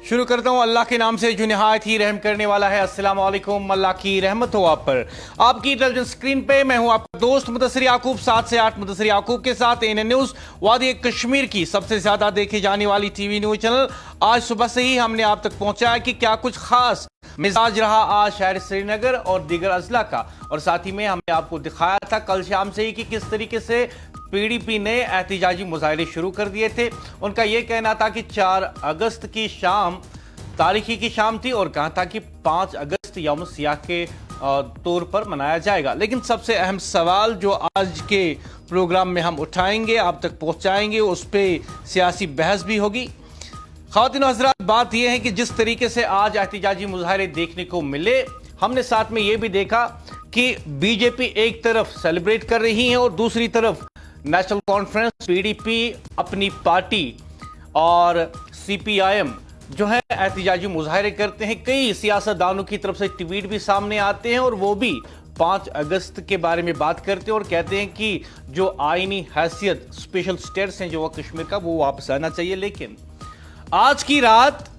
शुरू करता हूँ अल्लाह के नाम से जो निहायत ही रहम करने वाला है। अस्सलाम वालेकुम, अल्लाह की रहमत हो आप पर। आपकी टेलीविजन स्क्रीन पे मैं हूँ आपका दोस्त मुदस्सिर याकूब, 7 से 8 मुदस्सिर याकूब के साथ एएनएन न्यूज वादी कश्मीर की सबसे ज्यादा देखी जाने वाली टीवी न्यूज चैनल। आज सुबह से ही हमने आप तक पहुंचाया कि क्या कुछ खास मिजाज रहा आज शहर श्रीनगर और दीगर अजला का, और साथ ही में हमने आपको दिखाया था कल शाम से ही कि किस तरीके से पीडीपी ने एहतिजाजी मुजाहरे शुरू कर दिए थे। उनका यह कहना था कि 4 अगस्त की शाम तारीखी की शाम थी और कहा था कि 5 अगस्त यौम सियाह के तौर पर मनाया जाएगा। लेकिन सबसे अहम सवाल जो आज के प्रोग्राम में हम उठाएंगे, आप तक पहुंचाएंगे, उस पर सियासी बहस भी होगी। ख़वातीन और हज़रात, बात यह है कि जिस तरीके से आज एहतिजाजी मुजाहरे देखने को मिले, हमने साथ में यह भी देखा कि बीजेपी एक तरफ सेलिब्रेट कर रही है और दूसरी तरफ नेशनल कॉन्फ्रेंस, पीडीपी, अपनी पार्टी और सीपीआईएम जो है एहतिजाजी मुजाहरे करते हैं। कई सियासतदानों की तरफ से ट्वीट भी सामने आते हैं और वो भी 5 अगस्त के बारे में बात करते हैं और कहते हैं कि जो आईनी हैसियत स्पेशल स्टेटस है जो वह कश्मीर का, वो वापस आना चाहिए। लेकिन आज की रात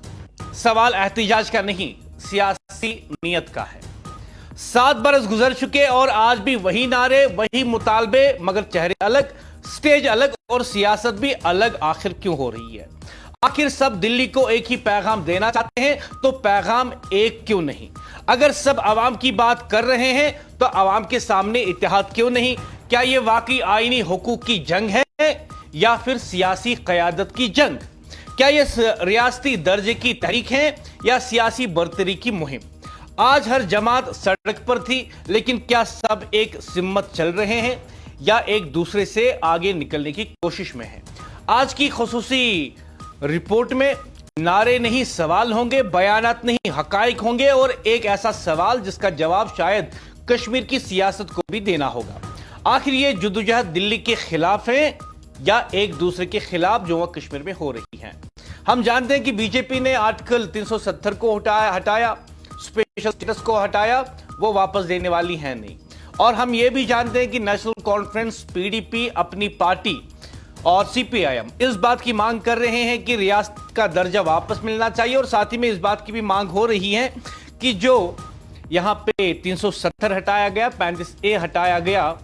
सवाल एहतिजाज का नहीं, सियासी नीयत का है। 7 बरस गुजर चुके और आज भी वही नारे, वही मुतालबे, मगर चेहरे अलग, स्टेज अलग और सियासत भी अलग। आखिर क्यों हो रही है? आखिर सब दिल्ली को एक ही पैगाम देना चाहते हैं, तो पैगाम एक क्यों नहीं? अगर सब आवाम की बात कर रहे हैं तो आवाम के सामने इत्तेहाद क्यों नहीं? क्या यह वाकई आईनी हुकूक की जंग है या फिर सियासी क़यादत की जंग? क्या यह रियासती दर्जे की तहरीक है या सियासी बरतरी की मुहिम? आज हर जमात सड़क पर थी, लेकिन क्या सब एक सिम्मत चल रहे हैं या एक दूसरे से आगे निकलने की कोशिश में है? आज की खुसूसी रिपोर्ट में नारे नहीं सवाल होंगे, बयानात नहीं हकाइक होंगे और एक ऐसा सवाल जिसका जवाब शायद कश्मीर की सियासत को भी देना होगा। आखिर ये जद्दोजहद दिल्ली के खिलाफ है या एक दूसरे के खिलाफ जो वह कश्मीर में हो रही है? हम जानते हैं कि बीजेपी ने आर्टिकल 370 को हटाया, स्पेशल स्टेटस को हटाया, वो वापस देने वाली है नहीं। और हम ये भी जानते हैं कि नेशनल कॉन्फ्रेंस, पीडीपी, अपनी पार्टी और सीपीआईएम इस बात की मांग कर रहे हैं कि रियासत का दर्जा वापस मिलना चाहिए और साथ ही में इस बात की भी मांग हो रही है कि जो यहां पे 370 हटाया गया, 35A हटाया गया,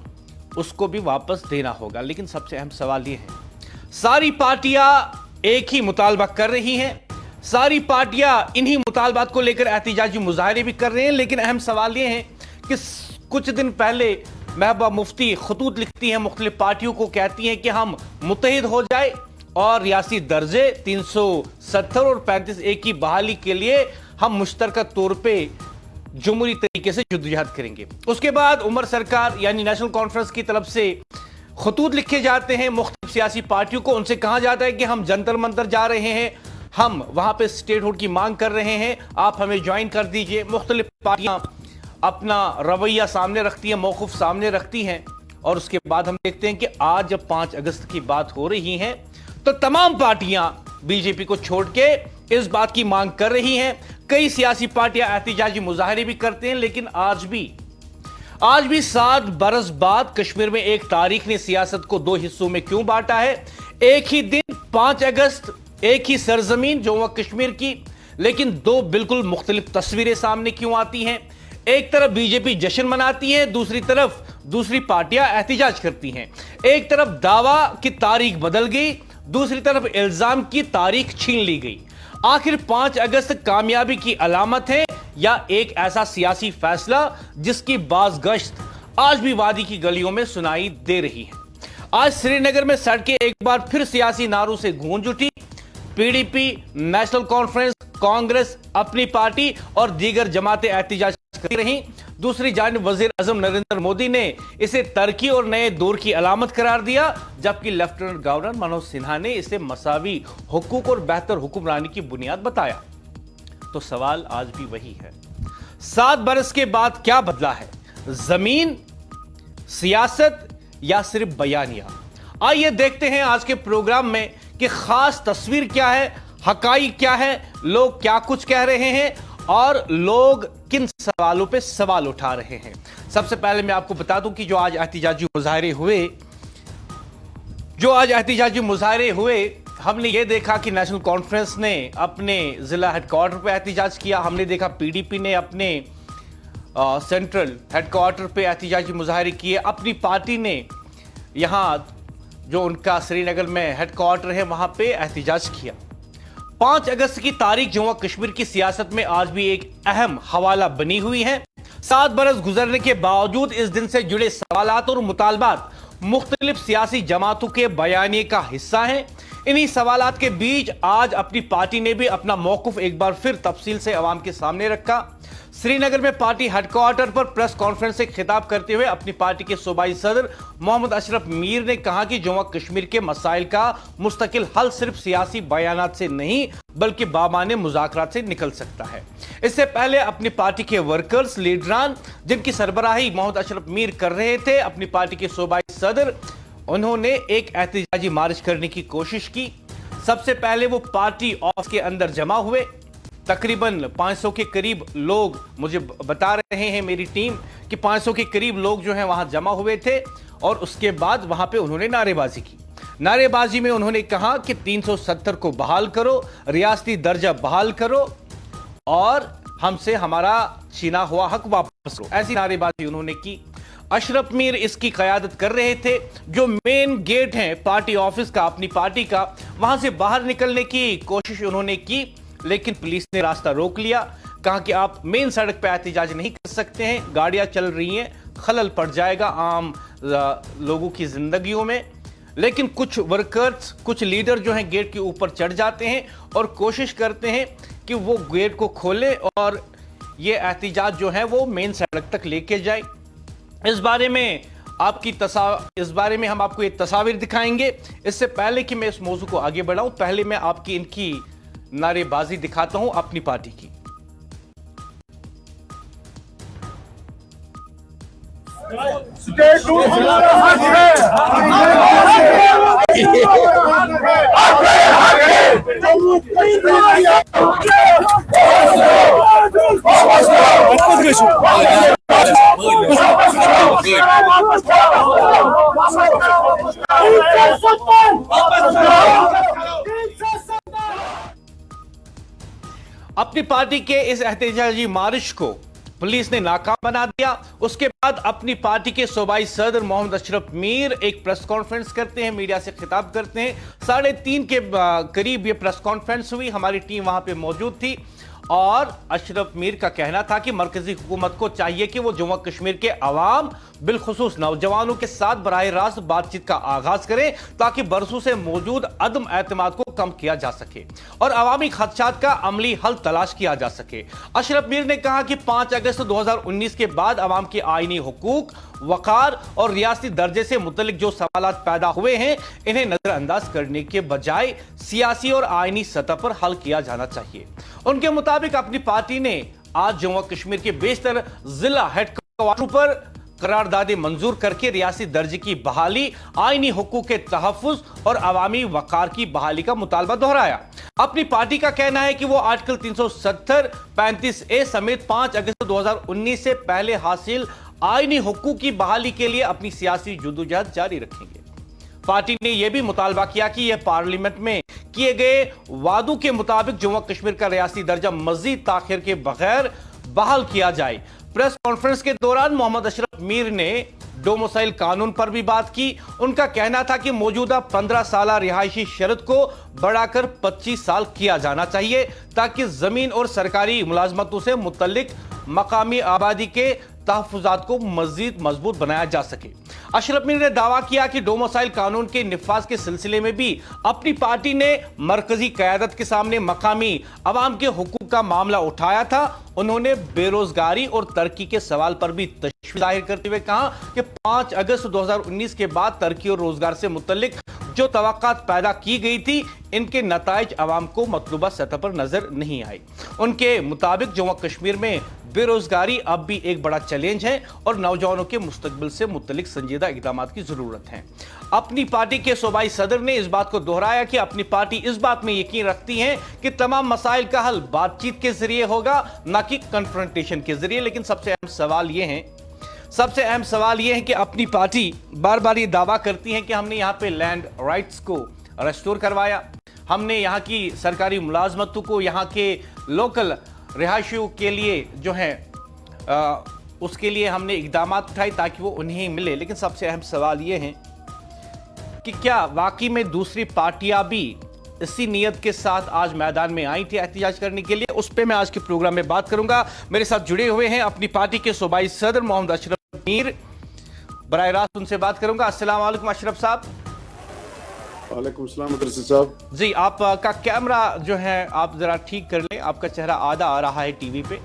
उसको भी वापस देना होगा। लेकिन सबसे अहम सवाल यह है, सारी पार्टियां एक ही मुतालबा कर रही हैं, सारी पार्टियां इन्हीं मुतालबात को लेकर एहतिजाजी मुजाहरे भी कर रहे हैं। लेकिन अहम सवाल यह है कि कुछ दिन पहले महबूबा मुफ्ती खतूत लिखती हैं मुख्तलिफ पार्टियों को, कहती हैं कि हम मुत्तहिद हो जाए और रियासी दर्जे 370 और 35A की बहाली के लिए हम मुश्तरका तौर पे जमहूरी तरीके से जद्दोजहद करेंगे। उसके बाद उमर सरकार यानी नेशनल कॉन्फ्रेंस की तरफ से खतूत लिखे जाते हैं मुख्तलिफ सियासी पार्टियों को, उनसे कहा जाता है कि हम जंतर मंतर जा रहे हैं, हम वहां पे स्टेटहुड की मांग कर रहे हैं, आप हमें ज्वाइन कर दीजिए। मुख्तलिफ पार्टियां अपना रवैया सामने रखती हैं, मौक़िफ़ सामने रखती हैं और उसके बाद हम देखते हैं कि आज जब 5 अगस्त की बात हो रही है तो तमाम पार्टियां बीजेपी को छोड़ के इस बात की मांग कर रही हैं। कई सियासी पार्टियां एहतिजाजी मुजाहरे भी करते हैं। लेकिन आज भी 7 बरस बाद कश्मीर में एक तारीख ने सियासत को 2 हिस्सों में क्यों बांटा है? एक ही दिन 5 अगस्त, एक ही सरजमीन जो वह कश्मीर की, लेकिन 2 बिल्कुल मुख्तलिफ तस्वीरें सामने क्यों आती हैं? एक तरफ बीजेपी जश्न मनाती है, दूसरी तरफ दूसरी पार्टियां एहतिजाज करती हैं। एक तरफ दावा की तारीख बदल गई, दूसरी तरफ इल्जाम की तारीख छीन ली गई। आखिर 5 अगस्त कामयाबी की अलामत है या एक ऐसा सियासी फैसला जिसकी बाज़गश्त आज भी वादी की गलियों में सुनाई दे रही है? आज श्रीनगर में सड़कें एक बार फिर सियासी नारों से गूंज उठी। पीडीपी, नेशनल कॉन्फ्रेंस, कांग्रेस, अपनी पार्टी और दीगर जमातें एहतिजाज करती रहीं। दूसरी जानिब वजीर आजम नरेंद्र मोदी ने इसे तरक्की और नए दौर की अलामत करार दिया, जबकि लेफ्टिनेंट गवर्नर मनोज सिन्हा ने इसे मसावी हुकूक और बेहतर हुक्मरानी की बुनियाद बताया। तो सवाल आज भी वही है, 7 बरस के बाद क्या बदला है? जमीन, सियासत या सिर्फ बयानिया? आइए देखते हैं आज के प्रोग्राम में कि खास तस्वीर क्या है, हकाइक क्या है, लोग क्या कुछ कह रहे हैं और लोग किन सवालों पे सवाल उठा रहे हैं। सबसे पहले मैं आपको बता दूं कि जो आज एहतिजाजी मुजाहरे हुए हमने ये देखा कि नेशनल कॉन्फ्रेंस ने अपने जिला हेडक्वार्टर पे एहतजाज किया, हमने देखा पीडीपी ने अपने सेंट्रल हेडक्वार्टर पे एहतजाजी मुजाहरे किए, अपनी पार्टी ने यहाँ जो उनका श्रीनगर में हेडक्वार्टर है वहां पे एहतजाज किया। 5 अगस्त की तारीख जम्मू कश्मीर की सियासत में आज भी एक अहम हवाला बनी हुई है। 7 बरस गुजरने के बावजूद इस दिन से जुड़े सवालात और मुतालबात मुख्तलिफ सियासी जमातों के बयानिए का हिस्सा हैं। इन्हीं सवालात के बीच आज अपनी पार्टी ने भी अपना मौक़िफ़ एक बार फिर तफसील से अवाम के सामने रखा। श्रीनगर में पार्टी हेडक्वार्टर पर प्रेस कॉन्फ्रेंस से खिताब करते हुए अपनी पार्टी के सूबाई सदर मोहम्मद अशरफ मीर ने कहा कि जम्मू कश्मीर के मसाइल का मुस्तकिल हल सिर्फ सियासी बयानात से नहीं बल्कि बामाने मुज़ाकरात से निकल सकता है। इससे पहले अपनी पार्टी के वर्कर्स लीडरान जिनकी सरबराही मोहम्मद अशरफ मीर कर रहे थे, अपनी पार्टी के सूबाई सदर, उन्होंने एक एहतजाजी मार्च करने की कोशिश की। सबसे पहले वो पार्टी ऑफिस के अंदर जमा हुए। तकरीबन 500 के करीब लोग, मुझे बता रहे हैं मेरी टीम कि 500 के करीब लोग जो हैं वहां जमा हुए थे और उसके बाद वहां पे उन्होंने नारेबाजी की। नारेबाजी में उन्होंने कहा कि 370 को बहाल करो, रियासती दर्जा बहाल करो और हमसे हमारा छीना हुआ हक वापस लो। ऐसी नारेबाजी उन्होंने की। अशरफ मीर इसकी क़यादत कर रहे थे। जो मेन गेट है पार्टी ऑफिस का, अपनी पार्टी का, वहां से बाहर निकलने की कोशिश उन्होंने की, लेकिन पुलिस ने रास्ता रोक लिया। कहा कि आप मेन सड़क पर एहतजाज नहीं कर सकते हैं, गाड़ियां चल रही हैं, खलल पड़ जाएगा आम लोगों की जिंदगियों में। लेकिन कुछ वर्कर्स, कुछ लीडर जो हैं गेट के ऊपर चढ़ जाते हैं और कोशिश करते हैं कि वो गेट को खोले और ये एहतजाज जो है वो मेन सड़क तक लेके जाए। इस बारे में हम आपको ये तस्वीर दिखाएंगे। इससे पहले कि मैं इस मौजू को आगे बढ़ाऊं, पहले मैं आपकी इनकी नारेबाजी दिखाता हूं अपनी पार्टी की। अपनी पार्टी के इस एहतजाजी मार्च को पुलिस ने नाकाम बना दिया। उसके बाद अपनी पार्टी के सूबाई सदर मोहम्मद अशरफ मीर एक प्रेस कॉन्फ्रेंस करते हैं, मीडिया से खिताब करते हैं। 3:30 के करीब ये प्रेस कॉन्फ्रेंस हुई। हमारी टीम वहां पे मौजूद थी और अशरफ मीर का कहना था कि मरकजी हुकूमत को चाहिए कि वो जम्मू कश्मीर के अवाम, बिलखुसूस नौजवानों के साथ बराह रास्त बातचीत का आगाज करें ताकि बरसों से मौजूद अदम एतमाद को कम किया जा सके और अवामी खदशात का अमली हल तलाश किया जा सके। अशरफ मीर ने कहा कि 5 अगस्त 2019 के बाद अवाम के आईनी हुकूक, वकार और रियासती दर्जे से मुतल्लिक जो सवालात पैदा हुए हैं, इन्हें नजरअंदाज करने के बजाय सियासी और आईनी सतह पर हल किया जाना चाहिए। उनके मुताबिक अपनी पार्टी ने आज जम्मू कश्मीर के बेशतर जिला हेडक्वार्टर पर करारदादे मंजूर करके रियासी दर्जे की बहाली, आईनी हुकूक के तहफ़्फ़ुज़ और अवामी वकार की बहाली का मुतालबा दोहराया। अपनी पार्टी का कहना है कि वो आर्टिकल 370, 35A समेत 5 अगस्त 2019 से पहले हासिल आईनी हुकूक की बहाली के लिए अपनी सियासी जद्दोजहद जारी रखेंगे। पार्टी ने यह भी मुतालबा किया कि यह पार्लियामेंट में किए गए वादों के मुताबिक जम्मू कश्मीर का रियासी दर्जा मजीद ताखिर के बगैर बहाल किया जाए। प्रेस कॉन्फ्रेंस के दौरान मोहम्मद अशरफ मीर ने डोमिसाइल कानून पर भी बात की। उनका कहना था कि मौजूदा 15 साल रिहायशी शर्त को बढ़ाकर 25 साल किया जाना चाहिए ताकि जमीन और सरकारी मुलाजमतों से मुतल्लिक मकामी आबादी के तहफ़्फ़ुज़ात को मज़ीद मजबूत बनाया जा सके। अशरफ मीर ने दावा किया कि डोमिसाइल कानून के निफाज के सिलसिले में भी अपनी पार्टी ने मरकजी क़यादत के सामने मकामी अवाम के हुकूक का मामला उठाया था। उन्होंने बेरोजगारी और तरक्की के सवाल पर भी तशवीश जाहिर करते हुए कहा कि 5 अगस्त 2019 के बाद तरक्की और रोजगार से मुतल्लिक जो तवक्कात पैदा की गई थी, इनके नताइज अवाम को मतलूबा सतह पर नजर नहीं आए। उनके मुताबिक जम्मू कश्मीर में बेरोजगारी अब भी एक बड़ा चैलेंज है और नौजवानों के मुस्तकबिल से मुतल्लिक संजीदा इक़दामात की जरूरत है। अपनी पार्टी के सूबाई सदर ने इस बात को दोहराया कि अपनी पार्टी इस बात में यकीन रखती है कि तमाम मसाइल का हल बातचीत के जरिए होगा, न कि कन्फ्रंटेशन के जरिए। लेकिन सबसे अहम सवाल यह है कि अपनी पार्टी बार बार ये दावा करती है कि हमने यहाँ पे लैंड राइट्स को रेस्टोर करवाया, ہم نے یہاں کی سرکاری ملازمتوں کو یہاں کے لوکل رہائشیوں کے لیے جو ہے اس کے لیے ہم نے اقدامات اٹھائے تاکہ وہ انہیں ملے. لیکن سب سے اہم سوال یہ ہے کہ کیا واقعی میں دوسری پارٹیاں بھی اسی نیت کے ساتھ آج میدان میں آئی تھی احتجاج کرنے کے لیے؟ اس پہ میں آج کے پروگرام میں بات کروں گا. میرے ساتھ جڑے ہوئے ہیں اپنی پارٹی کے صوبائی صدر محمد اشرف میر. براہ راست ان سے بات کروں گا. السلام علیکم اشرف صاحب. وعلیکم السلام مدرسے صاحب. جی آپ کا کیمرہ جو ہے آپ ذرا ٹھیک کر لیں, آپ کا چہرہ آدھا آ رہا ہے ٹی وی پہ.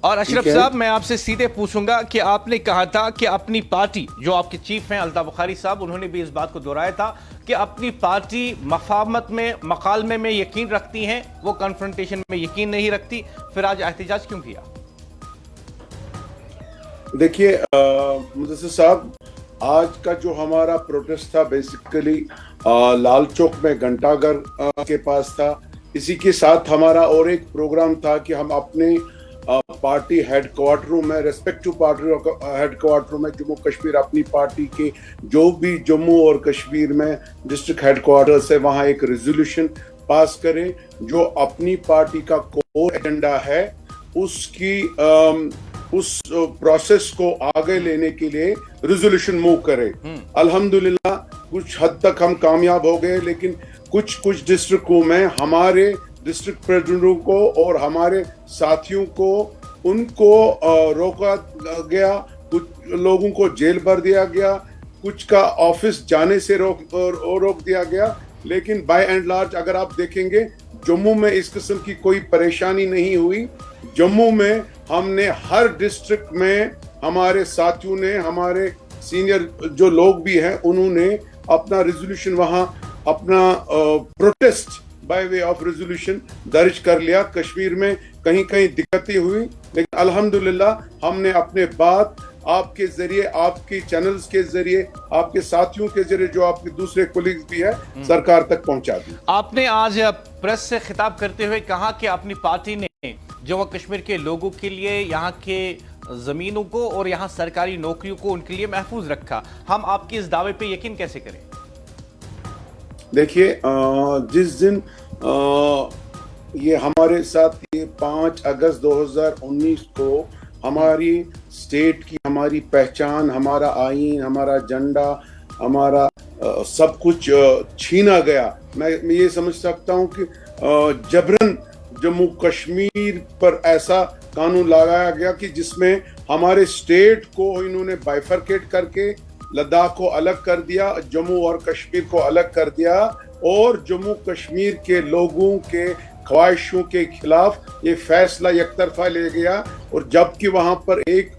اور اشرف صاحب میں آپ سے سیدھے پوچھوں گا کہ آپ نے کہا تھا کہ اپنی پارٹی, جو آپ کے چیف ہیں الطاف بخاری صاحب, انہوں نے بھی اس بات کو دہرایا تھا کہ اپنی پارٹی مفاہمت میں, مکالمے میں یقین رکھتی ہیں, وہ کنفرنٹیشن میں یقین نہیں رکھتی. پھر آج احتجاج کیوں کیا؟ دیکھیے مدرسے صاحب, آج کا جو ہمارا پروٹیسٹ تھا بیسیکلی لال چوک میں گھنٹہ گھر کے پاس تھا. اسی کے ساتھ ہمارا اور ایک پروگرام تھا کہ ہم اپنے پارٹی ہیڈ کوارٹروں میں, ریسپیکٹو پارٹی ہیڈ کوارٹروں میں جموں کشمیر اپنی پارٹی کے جو بھی جموں اور کشمیر میں ڈسٹرکٹ ہیڈ کوارٹر سے وہاں ایک ریزولوشن پاس کریں جو اپنی پارٹی کا کور ایجنڈا ہے اس پروسیس کو آگے لینے کے لیے ریزولوشن موو کرے. الحمدللہ کچھ حد تک ہم کامیاب ہو گئے, لیکن کچھ ڈسٹرکٹوں میں ہمارے ڈسٹرکٹ پریزیڈنٹوں کو اور ہمارے ساتھیوں کو ان کو روکا گیا, کچھ لوگوں کو جیل بھر دیا گیا, کچھ کا آفس جانے سے روک دیا گیا. لیکن بائی اینڈ لارج اگر آپ دیکھیں گے جموں میں اس قسم کی کوئی پریشانی نہیں ہوئی. جموں میں ہم نے ہر ڈسٹرکٹ میں ہمارے ساتھیوں نے, ہمارے سینئر جو لوگ بھی ہیں, انہوں نے اپنا ریزولوشن وہاں اپنا protest by way of resolution درج کر لیا. کشمیر میں کہیں کہیں دقتیں ہوئی, لیکن الحمدللہ ہم نے اپنے بات آپ کے ذریعے, آپ کی چینلز کے ذریعے, آپ کے ساتھیوں کے ذریعے, جو آپ کے دوسرے کولیگز بھی ہیں, سرکار تک پہنچا دی. آپ نے آج پریس سے خطاب کرتے ہوئے کہا کہ اپنی پارٹی نے جموں کشمیر کے لوگوں کے لیے یہاں کے زمینوں کو اور یہاں سرکاری نوکریوں کو ان کے لیے محفوظ رکھا. ہم آپ کے اس دعوے پہ یقین کیسے کریں؟ دیکھیے جس دن یہ ہمارے ساتھ 5 اگست 2019 کو ہماری اسٹیٹ کی, ہماری پہچان, ہمارا آئین, ہمارا جھنڈا, ہمارا سب کچھ چھینا گیا. میں یہ سمجھ سکتا ہوں کہ جبرن جموں کشمیر پر ایسا قانون لگایا گیا کہ جس میں ہمارے اسٹیٹ کو انہوں نے بائیفرکیٹ کر کے لداخ کو الگ کر دیا, جموں اور کشمیر کو الگ کر دیا, اور جموں کشمیر کے لوگوں کے خواہشوں کے خلاف یہ فیصلہ یک طرفہ لے گیا. اور جبکہ وہاں پر ایک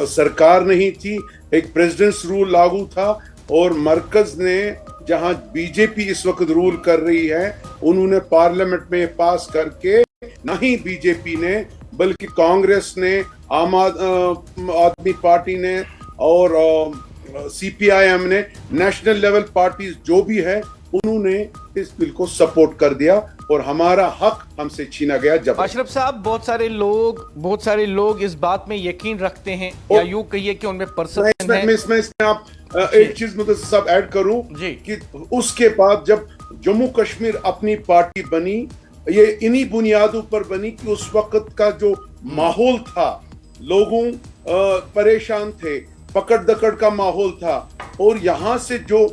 سرکار نہیں تھی, ایک پریزیڈنٹس رول لاگو تھا, اور مرکز نے, جہاں بی جے پی اس وقت رول کر رہی ہے, انہوں نے پارلیمنٹ میں پاس کر کے, نہ ہی بی جے پی نے بلکہ کانگریس نے, عام آدمی پارٹی نے اور سی پی آئی ایم نے, نیشنل لیول پارٹیز جو بھی ہے, انہوں نے اس بل کو سپورٹ کر دیا اور ہمارا حق ہم سے چھینا گیا. جب اشرف صاحب بہت سارے لوگ اس بات میں یقین رکھتے ہیں, یا یوں کہیے کہ ان میں پرسپشن ہے. اس میں آپ ایک چیز مدرسے صاحب ایڈ کروں کہ اس کے بعد جب جموں کشمیر اپنی پارٹی بنی, یہ انہی بنیادوں پر بنی کہ اس وقت کا جو ماحول تھا, لوگوں پریشان تھے, پکڑ دکڑ کا ماحول تھا, اور یہاں سے جو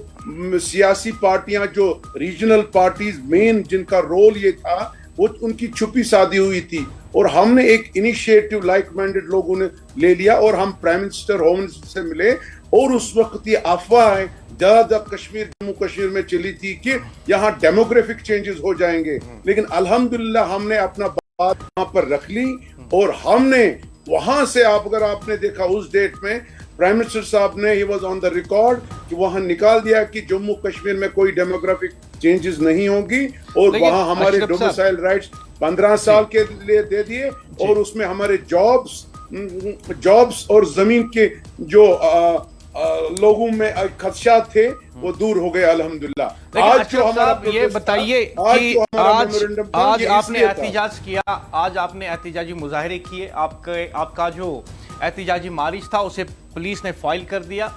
سیاسی پارٹیاں, جو ریجنل پارٹیز مین جن کا رول یہ تھا, وہ ان کی چھپی سادی ہوئی تھی, اور ہم نے ایک انیشیٹو لائک مائنڈڈ لوگوں نے لے لیا, اور ہم پرائم منسٹر, ہوم منسٹر سے ملے, اور اس وقت یہ افواہ زیادہ جموں کشمیر میں چلی تھی کہ یہاں ڈیموگرافک چینجز ہو جائیں گے. لیکن الحمدللہ ہم نے اپنا بات وہاں پر رکھ لی, اور ہم نے وہاں سے, اگر آپ نے دیکھا اس ڈیٹ میں پرائم منسٹر صاحب نے, he was on the record, کہ وہاں نکال دیا کہ جموں کشمیر میں کوئی ڈیموگرافک چینجز نہیں ہوگی, اور وہاں ہمارے ڈومیسائل رائٹس 15 سال کے لیے دے دیے, اور اس میں ہمارے جابس اور زمین کے جو لوگوں میں خدشات تھے وہ دور ہو گئے الحمدللہ. آج جو ہمارا یہ بتائیے کہ آج آپ نے احتجاج کیا, آج آپ نے احتجاجی مظاہرے کیے, آپ کا جو एहतिजाजी मार्च था उसे पुलिस ने फाइल कर दिया।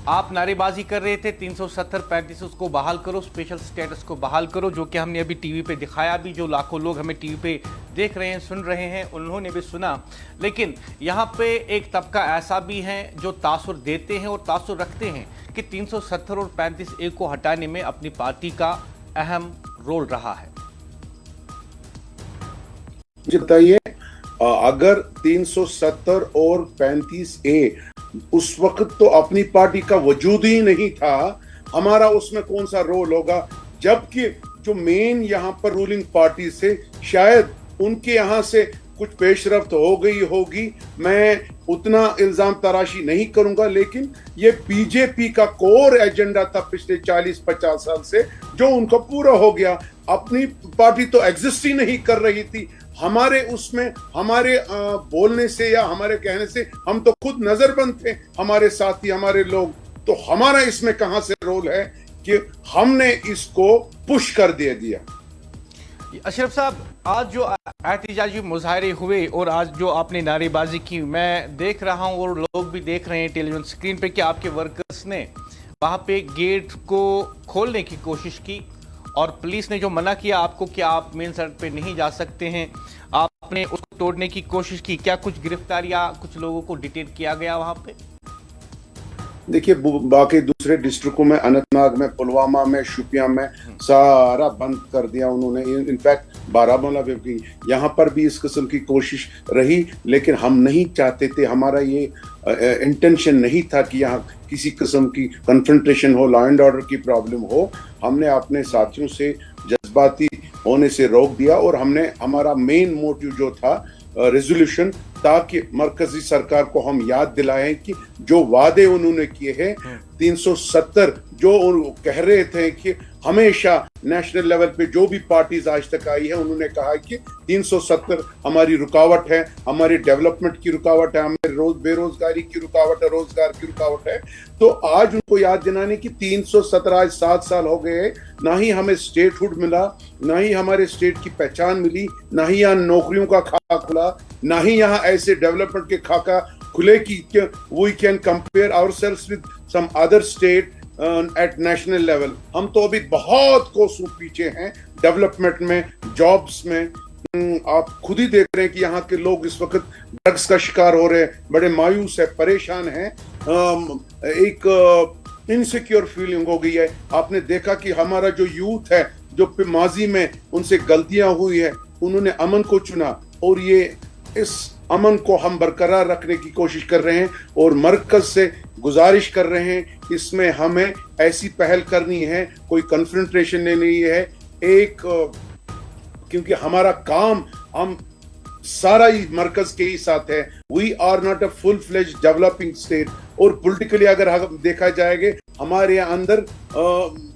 आप नारेबाजी कर रहे थे 370-35 उसको बहाल करो, स्पेशल स्टेटस को बहाल करो, जो कि हमने अभी टीवी पे दिखाया भी, जो लाखों लोग हमें टीवी पे देख रहे हैं, सुन रहे हैं, उन्होंने भी सुना। लेकिन यहाँ पे एक तबका ऐसा भी है जो तासुर देते हैं और तासुर रखते हैं कि 370 और 35A को हटाने में अपनी पार्टी का अहम रोल रहा है। मुझे बताइए, अगर 370 और 35A उस वक्त तो अपनी पार्टी का वजूद ही नहीं था, हमारा उसमें कौन सा रोल होगा? जबकि जो मेन यहाँ पर रूलिंग पार्टी से शायद उनके यहाँ से कुछ पेशरफ्त हो गई होगी, मैं उतना इल्जाम तराशी नहीं करूंगा, लेकिन ये बीजेपी का कोर एजेंडा था पिछले 40-50 साल से, जो उनका पूरा हो गया। अपनी पार्टी तो एग्जिस्ट ही नहीं कर रही थी। हमारे उसमें हमारे बोलने से या हमारे कहने से हम तो खुद नजरबंद थे, हमारे साथी, हमारे लोग। तो हमारा इसमें कहां से रोल है कि हमने इसको पुश कर दिया। अशरफ साहब, आज जो एहतिजाजी मुजाहरे हुए और आज जो आपने नारेबाजी की, मैं देख रहा हूं और लोग भी देख रहे हैं टेलीविजन स्क्रीन पे कि आपके वर्कर्स ने वहां पे गेट को खोलने की कोशिश की और पुलिस ने जो मना किया आपको कि आप मेन सड़क पे नहीं जा सकते हैं, आपने उसको तोड़ने की कोशिश की। क्या कुछ गिरफ्तार या कुछ लोगों को डिटेन किया गया वहां पे? देखिए, बाकी दूसरे डिस्ट्रिक्टों में, अनंतनाग में, पुलवामा में, शुपिया में सारा बंद कर दिया उन्होंने। इनफैक्ट बारामूला में भी, यहाँ पर भी इस किस्म की कोशिश रही, लेकिन हम नहीं चाहते थे, हमारा ये इंटेंशन नहीं था कि यहाँ किसी किस्म की कन्फ्रंटेशन हो, लॉ एंड ऑर्डर की प्रॉब्लम हो। हमने अपने साथियों से जज्बाती होने से रोक दिया और हमने हमारा मेन मोटिव जो था रेजोल्यूशन, ताकि मरकजी सरकार को हम याद दिलाएं कि जो वादे उन्होंने किए हैं, 370 जो कह रहे थे कि हमेशा नेशनल लेवल पे जो भी पार्टीज आज तक आई है, उन्होंने कहा कि 370 हमारी रुकावट है, हमारी डेवलपमेंट की रुकावट है, हमारे बेरोजगारी की रुकावट है, रोजगार की रुकावट है। तो आज उनको याद दिलाने की 317, आज 7 साल हो गए, ना ही हमें स्टेटहुड मिला, ना ही हमारे स्टेट की पहचान मिली, ना ही यहाँ नौकरियों का खाका खुला, ना ही यहाँ ऐसे डेवलपमेंट के खाका खुले कि we can compare ourselves with some other state at national level. हम तो अभी बहुत कोसों पीछे हैं डेवलपमेंट में, जॉब्स में। आप खुद ही देख रहे हैं कि यहाँ के लोग इस वक्त ड्रग्स का शिकार हो रहे हैं, बड़े मायूस है, परेशान हैं, एक इनसिक्योर फीलिंग हो गई है। आपने देखा कि हमारा जो यूथ है, जो माजी में उनसे गलतियां हुई है, उन्होंने अमन को चुना और ये इस अमन को हम बरकरार रखने की कोशिश कर रहे हैं और मरकज से गुजारिश कर रहे हैं, इसमें हमें ऐसी पहल करनी है, कोई कन्फ्रंटेशन नहीं है, क्योंकि हमारा काम, हम सारा ही मरकज के ही साथ है। We are not a full fledge developing state. और पॉलिटिकली अगर देखा जाएगा, हमारे अंदर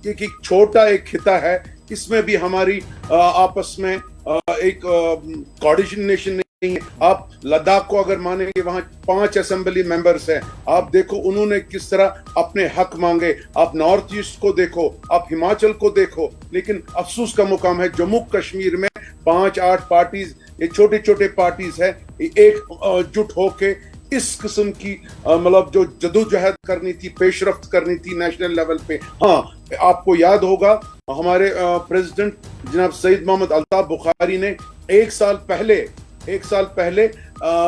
एक छोटा एक खिता है, इसमें भी हमारी आपस में एक कोऑर्डिनेशन नहीं है। आप लद्दाख को अगर मानेंगे, वहां 5 असेंबली मेंबर्स हैं, आप देखो उन्होंने किस तरह अपने हक मांगे। आप नॉर्थ ईस्ट को देखो, आप हिमाचल को देखो, लेकिन अफसोस का मुकाम है जम्मू कश्मीर में 5-8 पार्टीज, ये छोटे छोटे पार्टीज है, एकजुट होके इस किस्म की मतलब जो जदोजहद करनी थी, पेशरफ्त करनी थी नेशनल लेवल पे। हाँ, आपको याद होगा हमारे प्रेसिडेंट जनाब सईद मोहम्मद अल्ताफ बुखारी ने एक साल पहले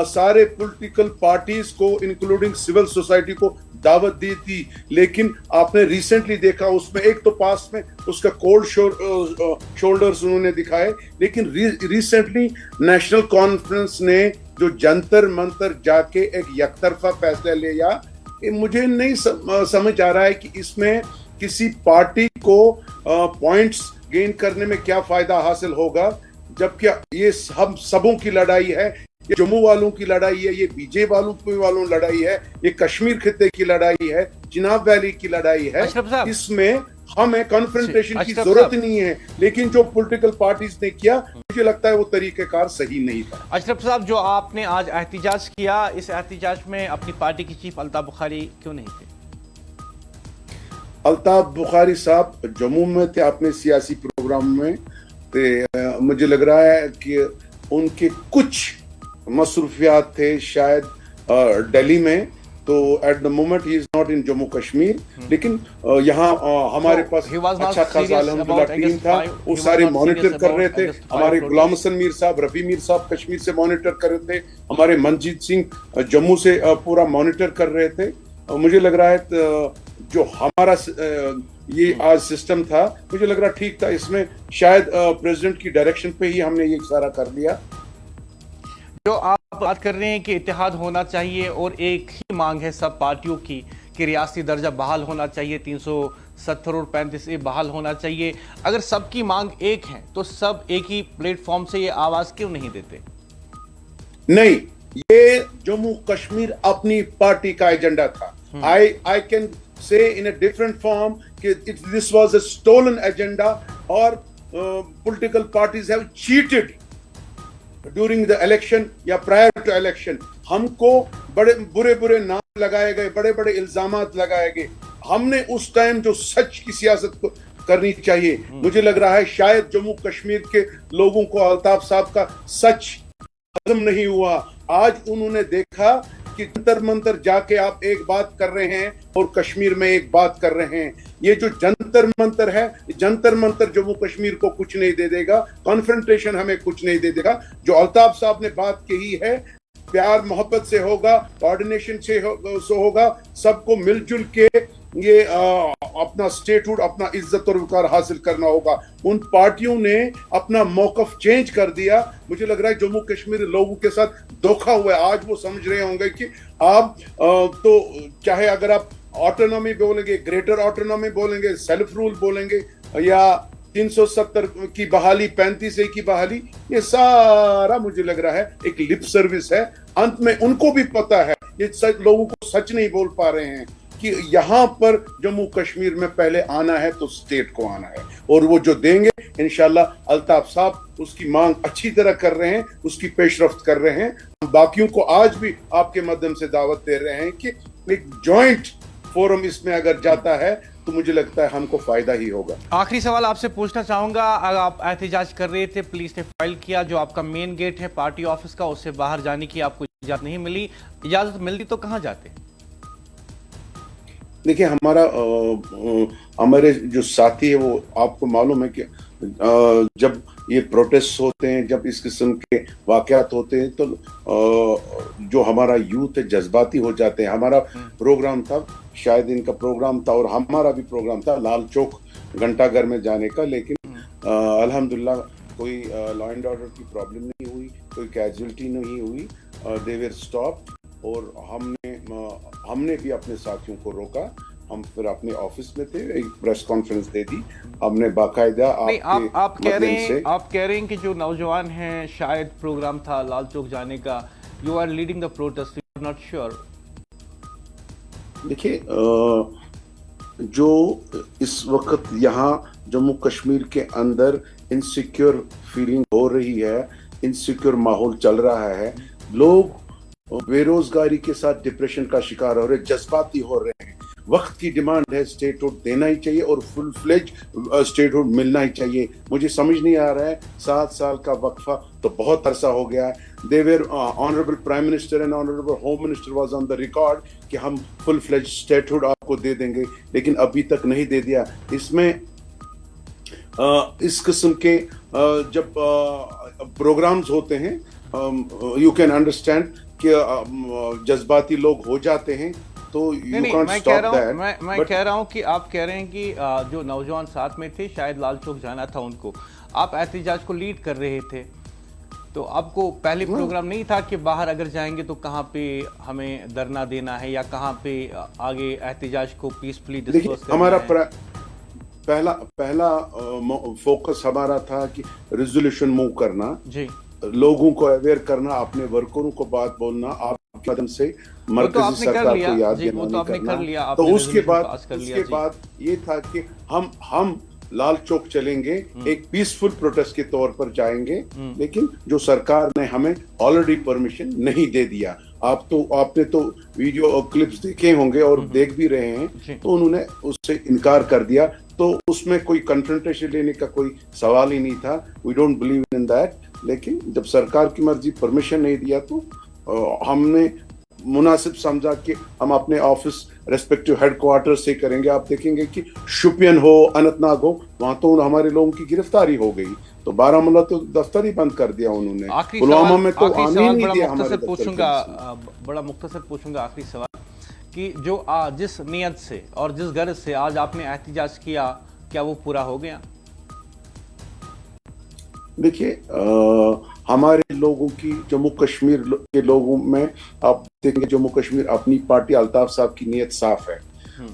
सारे पॉलिटिकल पार्टीज को इंक्लूडिंग सिविल सोसाइटी को दावत दी थी, लेकिन आपने रिसेंटली देखा उसमें एक तो पास में उसका कोल्ड शोल्डर्स उन्होंने दिखाए, लेकिन रिसेंटली नेशनल कॉन्फ्रेंस ने जो जंतर मंतर जाके एक यकतरफा फैसला लिया, मुझे नहीं समझ आ रहा है कि इसमें किसी पार्टी को पॉइंट्स गेन करने में क्या फायदा हासिल होगा, जबकि ये हम सबों की लड़ाई है। ये जम्मू वालों की लड़ाई है, ये बीजे वालों लड़ाई है, ये कश्मीर खित्ते की लड़ाई है, चिनाब वैली की लड़ाई है। इसमें हमें कन्फ्रंटेशन की जरूरत नहीं है, लेकिन जो पॉलिटिकल पार्टीज ने किया, मुझे लगता है वो तरीकेकार सही नहीं था। अशरफ साहब, जो आपने आज एहतिजाज किया, इस एहतिजाज में अपनी पार्टी के चीफ अल्ताफ बुखारी क्यों नहीं थे? अल्ताफ बुखारी साहब जम्मू में थे अपने सियासी प्रोग्राम में, तो मुझे लग रहा है कि उनके कुछ मसरूफियात थे, शायद दिल्ली में, तो at the moment he is not in Jammu Kashmir, लेकिन यहाँ हमारे पास अच्छा खासा अल्हम्दुलिल्लाह टीम था, वो सारे मॉनिटर कर रहे थे। हमारे गुलाम हसन मीर साहब, रफी मीर साहब कश्मीर से मॉनिटर कर रहे थे, हमारे मनजीत सिंह जम्मू से पूरा मॉनिटर कर रहे थे। मुझे लग रहा है जो हमारा ये आज सिस्टम था, मुझे लग रहा ठीक था। इसमें शायद प्रेसिडेंट की डायरेक्शन पे ही हमने ये सारा कर लिया। जो आप बात कर रहे हैं कि इत्तेहाद होना चाहिए और एक ही मांग है सब पार्टियों की कि रियासती दर्जा बहाल होना चाहिए, 370 और 35A बहाल होना चाहिए। अगर सबकी मांग एक है तो सब एक ही प्लेटफॉर्म से ये आवाज क्यों नहीं देते? नहीं, ये जम्मू कश्मीर अपनी पार्टी का एजेंडा था। I can say in a different form that this was a stolen agenda, or political parties have cheated during the election या prior to election। हमको बड़े बुरे नाम लगाए गए, बड़े इल्जामात लगाए गए। हमने उस टाइम जो सच की सियासत को करनी चाहिए, मुझे लग रहा है शायद जम्मू कश्मीर के लोगों को अल्ताफ साहब का सच हजम नहीं हुआ। आज उन्होंने देखा कि जंतर मंतर जाके आप एक बात कर रहे हैं और कश्मीर में एक बात कर रहे हैं। ये जो जंतर मंतर है, जंतर मंतर जम्मू कश्मीर को कुछ नहीं दे देगा, कॉन्फ्रंटेशन हमें कुछ नहीं दे देगा। जो अल्ताफ साहब ने बात कही है, प्यार मोहब्बत से होगा, कोऑर्डिनेशन से होगा, सबको मिलजुल के ये अपना स्टेटहुड, अपना इज्जत और वकार हासिल करना होगा। उन पार्टियों ने अपना मौकफ चेंज कर दिया। मुझे लग रहा है जम्मू कश्मीर लोगों के साथ धोखा हुआ है। आज वो समझ रहे होंगे कि आप तो चाहे अगर आप ऑटोनॉमी बोलेंगे, ग्रेटर ऑटोनॉमी बोलेंगे, सेल्फ रूल बोलेंगे, या 370 की बहाली, 35A की बहाली, ये सारा मुझे लग रहा है एक लिप सर्विस है। अंत में उनको भी पता है, ये लोगों को सच नहीं बोल पा रहे हैं कि यहाँ पर जम्मू कश्मीर में पहले आना है तो स्टेट को आना है, और वो जो देंगे इंशाल्लाह। अल्ताफ साहब उसकी मांग अच्छी तरह कर रहे हैं, उसकी पेशरफ्त कर रहे हैं। हम बाकियों को आज भी आपके माध्यम से दावत दे रहे हैं कि एक जॉइंट फोरम इसमें अगर जाता है तो मुझे लगता है हमको फायदा ही होगा। आखिरी सवाल आपसे पूछना चाहूंगा, अगर आप एहतजाज कर रहे थे, पुलिस ने फाइल किया, जो आपका मेन गेट है पार्टी ऑफिस का, उससे बाहर जाने की आपको इजाजत नहीं मिली। इजाजत मिलती तो कहाँ जाते? देखिए, हमारे जो साथी है वो आपको मालूम है कि जब ये प्रोटेस्ट होते हैं, जब इस किस्म के वाकयात होते हैं, तो जो हमारा यूथ है जज्बाती हो जाते हैं। हमारा प्रोग्राम था, शायद इनका प्रोग्राम था और हमारा भी प्रोग्राम था लाल चौक घंटाघर में जाने का, लेकिन अल्हम्दुलिल्लाह कोई लॉ एंड ऑर्डर की प्रॉब्लम नहीं हुई, कोई कैजुअलिटी नहीं हुई, दे वर स्टॉप्ड। और हमने भी अपने साथियों को रोका। हम फिर अपने ऑफिस में थे, एक प्रेस कॉन्फ्रेंस दे दी हमने बाकायदा। आप कह रहे हैं कि जो नौजवान हैं, शायद प्रोग्राम था लाल चौक जाने का, you are leading the protest, you are not sure. देखिए, जो इस वक्त यहाँ जम्मू कश्मीर के अंदर इनसिक्योर फीलिंग हो रही है, इनसिक्योर माहौल चल रहा है, लोग बेरोजगारी के साथ डिप्रेशन का शिकार हो रहे, जज्बाती हो रहे हैं। वक्त की डिमांड है, स्टेटहुड देना ही चाहिए और फुल फ्लेज स्टेटहुड मिलना ही चाहिए। मुझे समझ नहीं आ रहा है, 7 साल का वक्फा तो बहुत अरसा हो गया है। They were honourable prime minister and honourable home minister was on the record कि हम फुल फ्लेज स्टेटहुड आपको दे देंगे, लेकिन अभी तक नहीं दे दिया। इसमें इस किस्म के जब प्रोग्राम्स होते हैं, यू कैन अंडरस्टैंड कि जज्बाती लोग हो जाते हैं, तो यू कांट स्टॉप दैट। मैं कह रहा हूं कि आप कह रहे हैं कि जो नौजवान साथ में थे, शायद लाल चौक जाना था उनको, आप एहतजाज को लीड कर रहे थे, तो आपको पहले प्रोग्राम नहीं था कि बाहर अगर जाएंगे तो कहाँ पे हमें धरना देना है या कहाँ पे आगे एहतजाज को पीसफुली डिस्कस करना है? हमारा पहला फोकस हमारा था कि रेजोल्यूशन मूव करना जी, लोगों को अवेयर करना, अपने वर्करों को बात बोलना, आपके माध्यम से मरकजी सरकार को याद दिलाना। तो उसके बाद ये था कि हम लाल चौक चलेंगे, एक पीसफुल प्रोटेस्ट के तौर पर जाएंगे, लेकिन जो सरकार ने हमें ऑलरेडी परमिशन नहीं दे दिया। आपने तो वीडियो क्लिप्स देखे होंगे और देख भी रहे हैं, तो उन्होंने उससे इनकार कर दिया। तो उसमें कोई कन्फ्रंटेशन लेने का कोई सवाल ही नहीं था। We don't believe in that. लेकिन जब सरकार की मर्जी परमिशन नहीं दिया तो हमने मुनासिब समझा कि हम अपने ऑफिस रेस्पेक्टिव हेडक्वार्टर से करेंगे, आप देखेंगे कि शुपियन हो, अनंतनाग हो, वहां तो हमारे लोगों की गिरफ्तारी हो गई, तो बारामूला तो दफ्तर ही बंद कर दिया उन्होंने, पुलवामा में तो आने ही नहीं दिया हमारे दफ्तर। बड़ा मुख्तसर पूछूंगा आखिरी सवाल कि जो जिस नियत से और जिस गर्ज से आज आपने एहतिजाज किया, क्या वो पूरा हो गया? देखिए, हमारे लोगों की, जम्मू कश्मीर के लोगों में आप देखेंगे, जम्मू कश्मीर अपनी पार्टी, अल्ताफ साहब की नीयत साफ है।